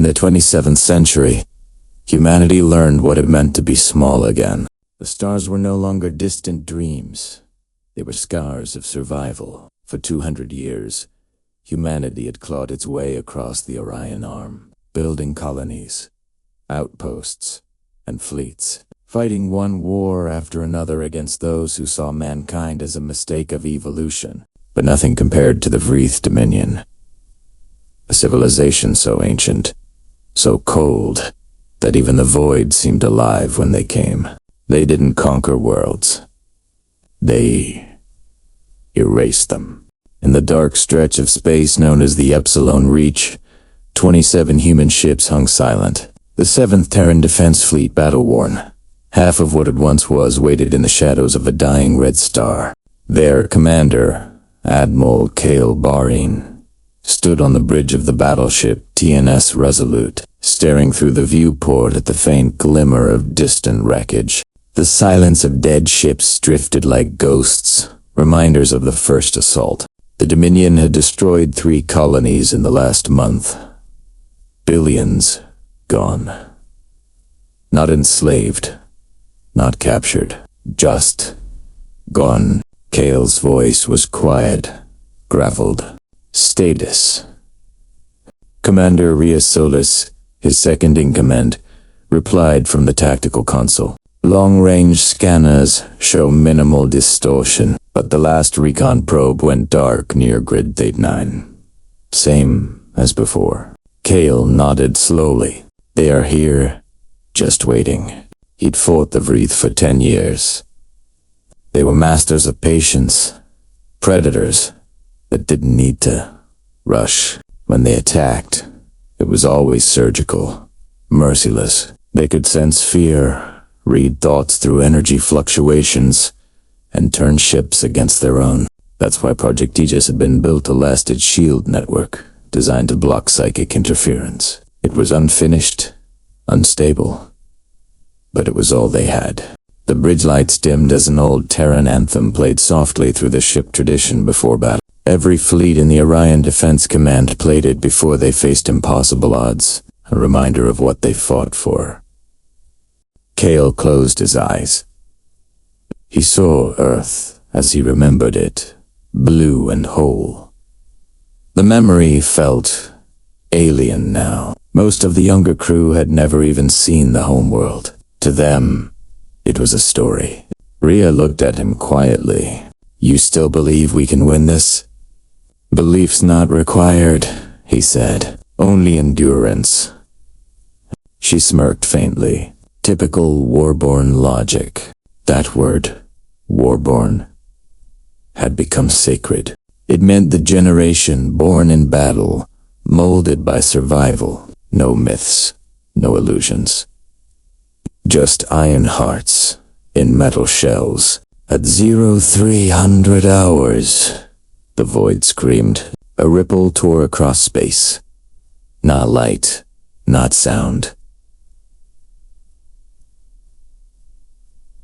In the 27th century, humanity learned what it meant to be small again. The stars were no longer distant dreams. They were scars of survival. For 200 years, humanity had clawed its way across the Orion Arm, building colonies, outposts, and fleets, fighting one war after another against those who saw mankind as a mistake of evolution. But nothing compared to the Vraethe Dominion, a civilization so ancient, so cold, that even the void seemed alive when they came. They didn't conquer worlds. They erased them. In the dark stretch of space known as the Epsilon Reach, 27 human ships hung silent. The 7th Terran Defense Fleet battle-worn. Half of what it once was waited in the shadows of a dying red star. Their commander, Admiral Kael Varin, stood on the bridge of the battleship TNS Resolute, staring through the viewport at the faint glimmer of distant wreckage. The silence of dead ships drifted like ghosts, reminders of the first assault. The Dominion had destroyed 3 colonies in the last month. Billions gone. Not enslaved, not captured, just gone. Kael's voice was quiet, graveled. Status. Commander Rheasolis, his second in command, replied from the tactical console. Long-range scanners show minimal distortion, but the last recon probe went dark near grid Theta 9. Same as before. Kael nodded slowly. They are here, just waiting. He'd fought the Vraethe for 10 years. They were masters of patience, predators that didn't need to rush. When they attacked, it was always surgical, merciless. They could sense fear, read thoughts through energy fluctuations, and turn ships against their own. That's why Project Aegis had been built to last its shield network, designed to block psychic interference. It was unfinished, unstable, but it was all they had. The bridge lights dimmed as an old Terran anthem played softly through the ship tradition before battle. Every fleet in the Orion Defense Command played it before they faced impossible odds, a reminder of what they fought for. Kael closed his eyes. He saw Earth as he remembered it, blue and whole. The memory felt alien now. Most of the younger crew had never even seen the homeworld. To them, it was a story. Rhea looked at him quietly. You still believe we can win this? Belief's not required, he said. Only endurance. She smirked faintly. Typical Warborn logic. That word, Warborn, had become sacred. It meant the generation born in battle, molded by survival. No myths, no illusions. Just iron hearts in metal shells. At 0300 hours, the void screamed. A ripple tore across space. Not light, not sound.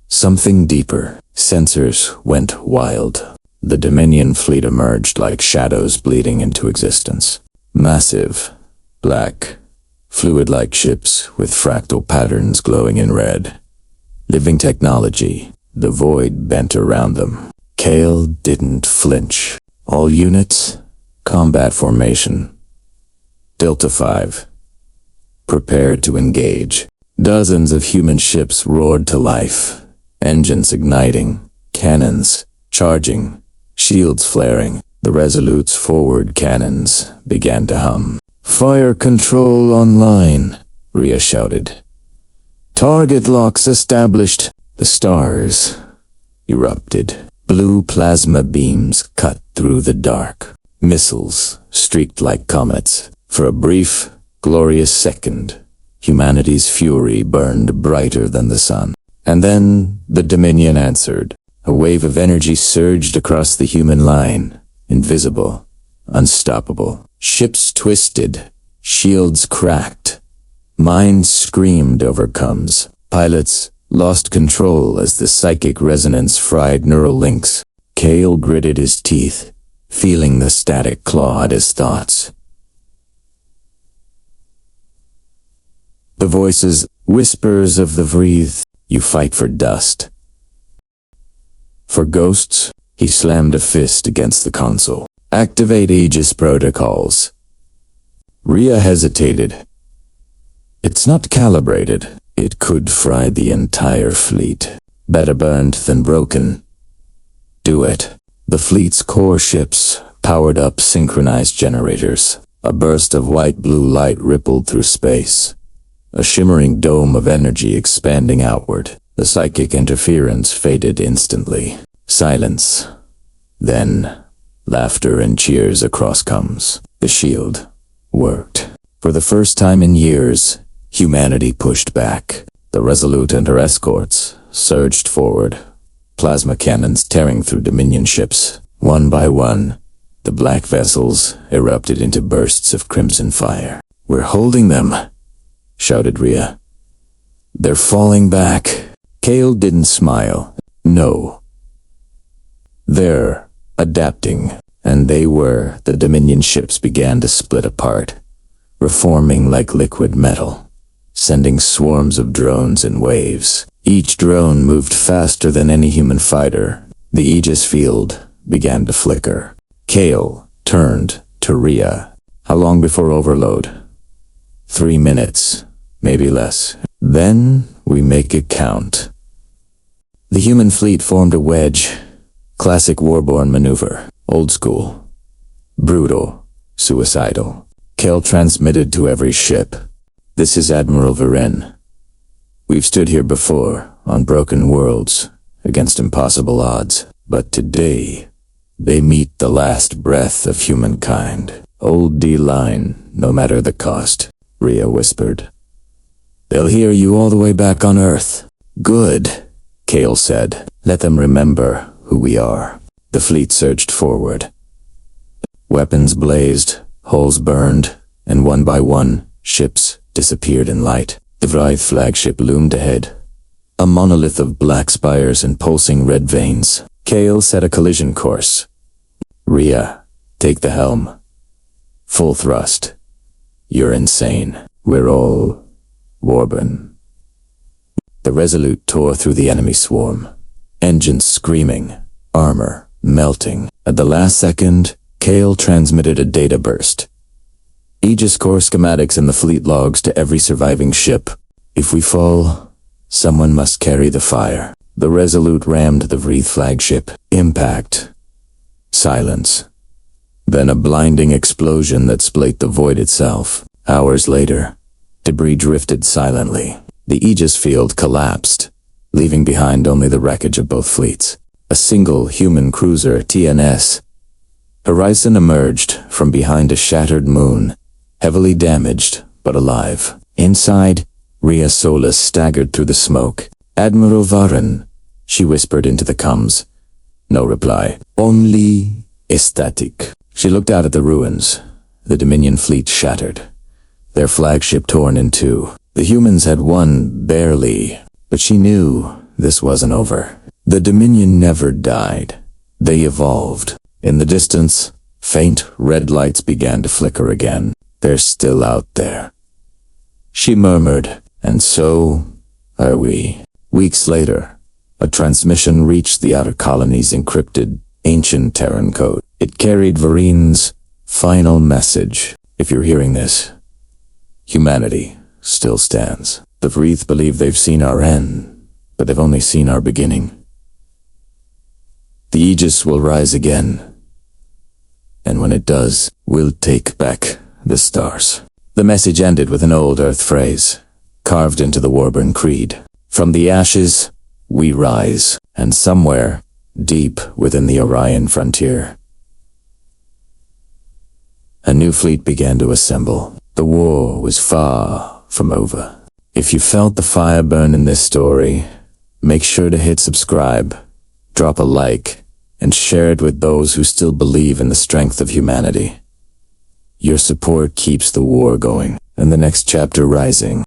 Something deeper. Sensors went wild. The Dominion fleet emerged like shadows bleeding into existence. Massive, black, fluid-like ships with fractal patterns glowing in red. Living technology. The void bent around them. Kael didn't flinch. All units, combat formation. Delta 5. Prepared to engage. Dozens of human ships roared to life. Engines igniting. Cannons charging. Shields flaring. The Resolute's forward cannons began to hum. Fire control online, Rhea shouted. Target locks established. The stars erupted. Blue plasma beams cut through the dark. Missiles streaked like comets. For a brief, glorious second, humanity's fury burned brighter than the sun. And then the Dominion answered. A wave of energy surged across the human line. Invisible, unstoppable. Ships twisted. Shields cracked. Minds screamed overcomes. Pilots lost control as the psychic resonance fried neural links. Kael gritted his teeth, feeling the static claw at his thoughts. The voices, whispers of the Vraethe. You fight for dust. For ghosts, he slammed a fist against the console. Activate Aegis protocols. Rhea hesitated. It's not calibrated. It could fry the entire fleet. Better burned than broken. Do it. The fleet's core ships powered up synchronized generators. A burst of white-blue light rippled through space. A shimmering dome of energy expanding outward. The psychic interference faded instantly. Silence. Then, laughter and cheers across comms. The shield worked. For the first time in years, humanity pushed back. The Resolute and her escorts surged forward. Plasma cannons tearing through Dominion ships. One by one, the black vessels erupted into bursts of crimson fire. We're holding them, shouted Rhea. They're falling back. Kael didn't smile. No. They're adapting. And they were. The Dominion ships began to split apart, reforming like liquid metal, sending swarms of drones in waves. Each drone moved faster than any human fighter. The Aegis field began to flicker. Kael turned to Rhea. How long before overload? 3 minutes, maybe less. Then we make it count. The human fleet formed a wedge. Classic Warborn maneuver. Old school. Brutal. Suicidal. Kael transmitted to every ship. This is Admiral Varin. We've stood here before, on broken worlds, against impossible odds. But today, they meet the last breath of humankind. Old D-line, no matter the cost, Rhea whispered. They'll hear you all the way back on Earth. Good, Kael said. Let them remember who we are. The fleet surged forward. Weapons blazed, hulls burned, and one by one, ships disappeared in light. The Vraethe flagship loomed ahead. A monolith of black spires and pulsing red veins. Kael set a collision course. Rhea, take the helm. Full thrust. You're insane. We're all Warborn. The Resolute tore through the enemy swarm. Engines screaming, armor melting. At the last second, Kael transmitted a data burst. Aegis core schematics and the fleet logs to every surviving ship. If we fall, someone must carry the fire. The Resolute rammed the Vraethe flagship. Impact. Silence. Then a blinding explosion that split the void itself. Hours later, debris drifted silently. The Aegis field collapsed, leaving behind only the wreckage of both fleets. A single human cruiser, TNS. Horizon emerged from behind a shattered moon, heavily damaged but alive. Inside, Rhea Solus staggered through the smoke. Admiral Varin, she whispered into the comms. No reply. Only ecstatic. She looked out at the ruins. The Dominion fleet shattered. Their flagship torn in two. The humans had won, barely, but she knew this wasn't over. The Dominion never died. They evolved. In the distance, faint red lights began to flicker again. They're still out there. She murmured, and so are we. Weeks later, a transmission reached the outer colony's encrypted, ancient Terran code. It carried Varin's final message. If you're hearing this, humanity still stands. The Vraethe believe they've seen our end, but they've only seen our beginning. The Aegis will rise again, and when it does, we'll take back the stars. The message ended with an old Earth phrase, carved into the Warborn creed. From the ashes, we rise, and somewhere, deep within the Orion frontier, a new fleet began to assemble. The war was far from over. If you felt the fire burn in this story, make sure to hit subscribe, drop a like, and share it with those who still believe in the strength of humanity. Your support keeps the war going, and the next chapter rising.